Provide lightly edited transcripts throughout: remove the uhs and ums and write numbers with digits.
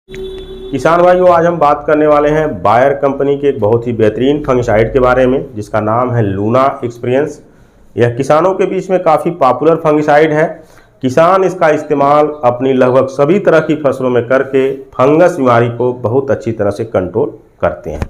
किसान भाइयों, आज हम बात करने वाले हैं बायर कंपनी के एक बहुत ही बेहतरीन फंगिसाइड के बारे में जिसका नाम है लूना एक्सपीरियंस। यह किसानों के बीच में काफ़ी पॉपुलर फंगिसाइड है। किसान इसका इस्तेमाल अपनी लगभग सभी तरह की फसलों में करके फंगस बीमारी को बहुत अच्छी तरह से कंट्रोल करते हैं।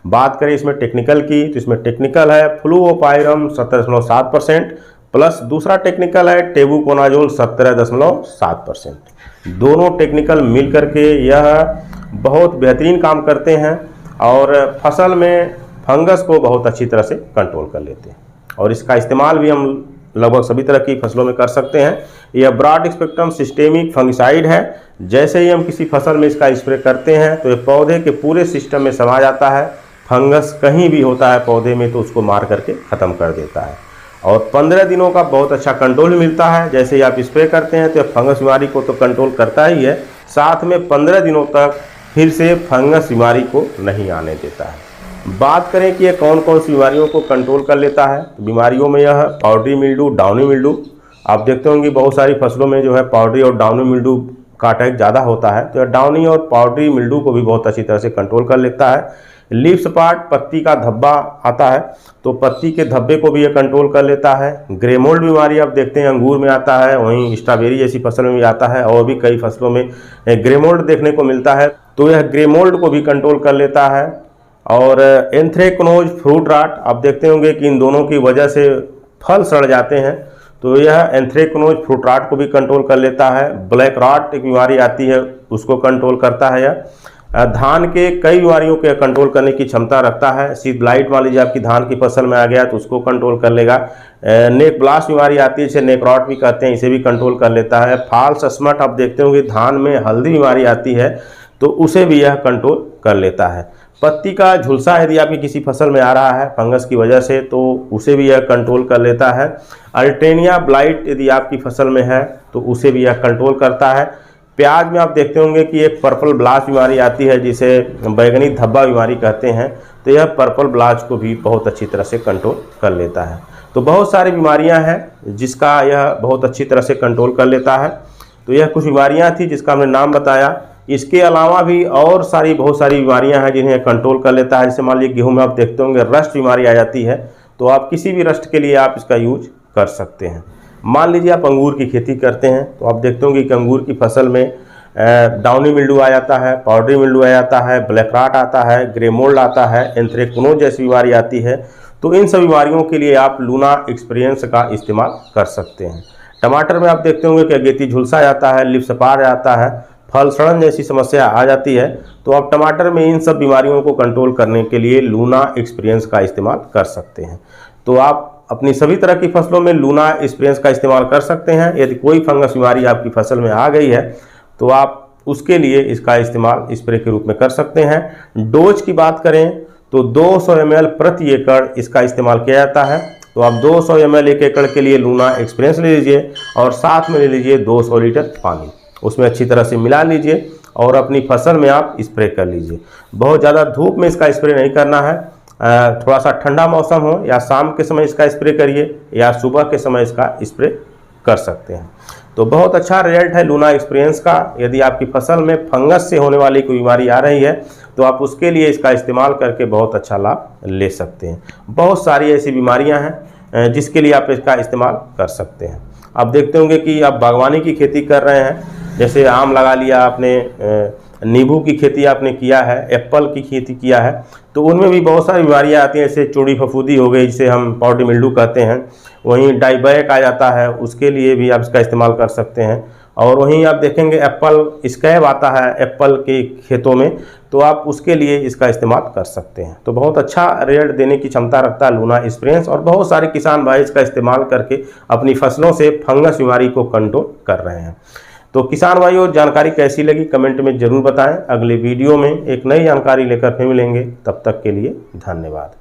बात करें इसमें टेक्निकल की, तो इसमें टेक्निकल है फ्लूओपाइरम 17.7% प्लस दूसरा टेक्निकल है टेबुकोनाजोल 17.7%। दोनों टेक्निकल मिल करके यह बहुत बेहतरीन काम करते हैं और फसल में फंगस को बहुत अच्छी तरह से कंट्रोल कर लेते हैं। और इसका इस्तेमाल भी हम लगभग सभी तरह की फसलों में कर सकते हैं। यह ब्रॉड स्पेक्ट्रम सिस्टेमिक फंगिसाइड है। जैसे ही हम किसी फसल में इसका स्प्रे करते हैं तो ये पौधे के पूरे सिस्टम में समा जाता है। फंगस कहीं भी होता है पौधे में तो उसको मार करके ख़त्म कर देता है और 15 दिनों का बहुत अच्छा कंट्रोल मिलता है। जैसे ही आप स्प्रे करते हैं तो फंगस बीमारी को तो कंट्रोल करता ही है, साथ में 15 दिनों तक फिर से फंगस बीमारी को नहीं आने देता है। बात करें कि ये कौन कौन सी बीमारियों को कंट्रोल कर लेता है, तो बीमारियों में यह पाउडरी मिल्डू, डाउनी मिल्डू। आप देखते होंगे बहुत सारी फसलों में जो है पाउडरी और डाउनी मिल्डू का अटैक ज़्यादा होता है, तो यह डाउनी और पाउडरी मिल्डू को भी बहुत अच्छी तरह से कंट्रोल कर लेता है। लीफ स्पॉट, पत्ती का धब्बा आता है तो पत्ती के धब्बे को भी ये कंट्रोल कर लेता है। ग्रे मोल्ड बीमारी आप देखते हैं अंगूर में आता है, वहीं स्ट्रॉबेरी जैसी फसल में भी आता है और भी कई फसलों में ग्रे मोल्ड देखने को मिलता है, तो यह ग्रे मोल्ड को भी कंट्रोल कर लेता है। और एंथ्रेक्नोज, फ्रूट राट, आप देखते होंगे कि इन दोनों की वजह से फल सड़ जाते हैं, तो यह एंथ्रेक्नोज फ्रूट राट को भी कंट्रोल कर लेता है। ब्लैक रॉट एक बीमारी आती है, उसको कंट्रोल करता है यह। धान के कई बीमारियों के कंट्रोल करने की क्षमता रखता है। सीड ब्लाइट मान लीजिए आपकी धान की फसल में आ गया तो उसको कंट्रोल कर लेगा। नेक ब्लास्ट बीमारी आती है, इसे नेक रॉट भी कहते हैं, इसे भी कंट्रोल कर लेता है। फॉल्स स्मट, आप देखते होंगे धान में हल्दी बीमारी आती है तो उसे भी यह कंट्रोल कर लेता है। पत्ती का झुलसा यदि आपकी किसी फसल में आ रहा है फंगस की वजह से तो उसे भी यह कंट्रोल कर लेता है। अल्टेनिया ब्लाइट यदि आपकी फसल में है तो उसे भी यह कंट्रोल करता है। प्याज में आप देखते होंगे कि एक पर्पल ब्लास्ट बीमारी आती है जिसे बैगनी धब्बा बीमारी कहते हैं, तो यह पर्पल ब्लास्ट को भी बहुत अच्छी तरह से कंट्रोल कर लेता है। तो बहुत सारी बीमारियां हैं जिसका यह बहुत अच्छी तरह से कंट्रोल कर लेता है। तो यह कुछ बीमारियां थी जिसका हमने नाम बताया। इसके अलावा भी और बहुत सारी बीमारियां हैं जिन्हें कंट्रोल कर लेता है। जैसे मान लीजिए गेहूँ में आप देखते होंगे रस्ट बीमारी आ जाती है, तो आप किसी भी रस्ट के लिए आप इसका यूज कर सकते हैं। मान लीजिए आप अंगूर की खेती करते हैं तो आप देखते होंगे कि अंगूर की फसल में डाउनी मिल्डू आ जाता है, पाउडरी मिल्डू आ जाता है, ब्लैक रॉट आता है, ग्रे मोल्ड आता है, एंथ्रेक्नोज जैसी बीमारी आती है। तो इन सब बीमारियों के लिए आप लूना एक्सपीरियंस का इस्तेमाल कर सकते हैं। टमाटर में आप देखते होंगे कि अगेती झुलसा आ जाता है, लीफ स्पॉट आता है, फल सड़न जैसी समस्या आ जाती है, तो आप टमाटर में इन सब बीमारियों को कंट्रोल करने के लिए लूना एक्सपीरियंस का इस्तेमाल कर सकते हैं। तो आप अपनी सभी तरह की फसलों में लूना एक्सपीरियंस का इस्तेमाल कर सकते हैं। यदि कोई फंगस बीमारी आपकी फसल में आ गई है तो आप उसके लिए इसका इस्तेमाल स्प्रे के रूप में कर सकते हैं। डोज की बात करें तो 200 ml प्रति एकड़ इसका इस्तेमाल किया जाता है। तो आप 200 ml एक एकड़ के लिए लूना एक्सपीरियंस ले लीजिए और साथ में ले लीजिए 200 लीटर पानी, उसमें अच्छी तरह से मिला लीजिए और अपनी फसल में आप स्प्रे कर लीजिए। बहुत ज़्यादा धूप में इसका स्प्रे नहीं करना है, थोड़ा सा ठंडा मौसम हो या शाम के समय इसका स्प्रे करिए या सुबह के समय इसका स्प्रे कर सकते हैं। तो बहुत अच्छा रिजल्ट है लूना एक्सपीरियंस का। यदि आपकी फसल में फंगस से होने वाली कोई बीमारी आ रही है तो आप उसके लिए इसका इस्तेमाल करके बहुत अच्छा लाभ ले सकते हैं। बहुत सारी ऐसी बीमारियां हैं जिसके लिए आप इसका इस्तेमाल कर सकते हैं। आप देखते होंगे कि आप बागवानी की खेती कर रहे हैं, जैसे आम लगा लिया आपने, नींबू की खेती आपने किया है, एप्पल की खेती किया है, तो उनमें भी बहुत सारी बीमारियां आती हैं। जैसे चूड़ी फफूंदी हो गई जिसे हम पाउडरी मिल्डू कहते हैं, वहीं डाइबैक आ जाता है, उसके लिए भी आप इसका इस्तेमाल कर सकते हैं। और वहीं आप देखेंगे एप्पल स्कैब आता है एप्पल के खेतों में, तो आप उसके लिए इसका इस्तेमाल कर सकते हैं। तो बहुत अच्छा रिजल्ट देने की क्षमता रखता है लूना एक्सपीरियंस और बहुत सारे किसान भाई इसका इस्तेमाल करके अपनी फसलों से फंगस बीमारी को कंट्रोल कर रहे हैं। तो किसान भाइयों, जानकारी कैसी लगी कमेंट में ज़रूर बताएं। अगले वीडियो में एक नई जानकारी लेकर फिर मिलेंगे, तब तक के लिए धन्यवाद।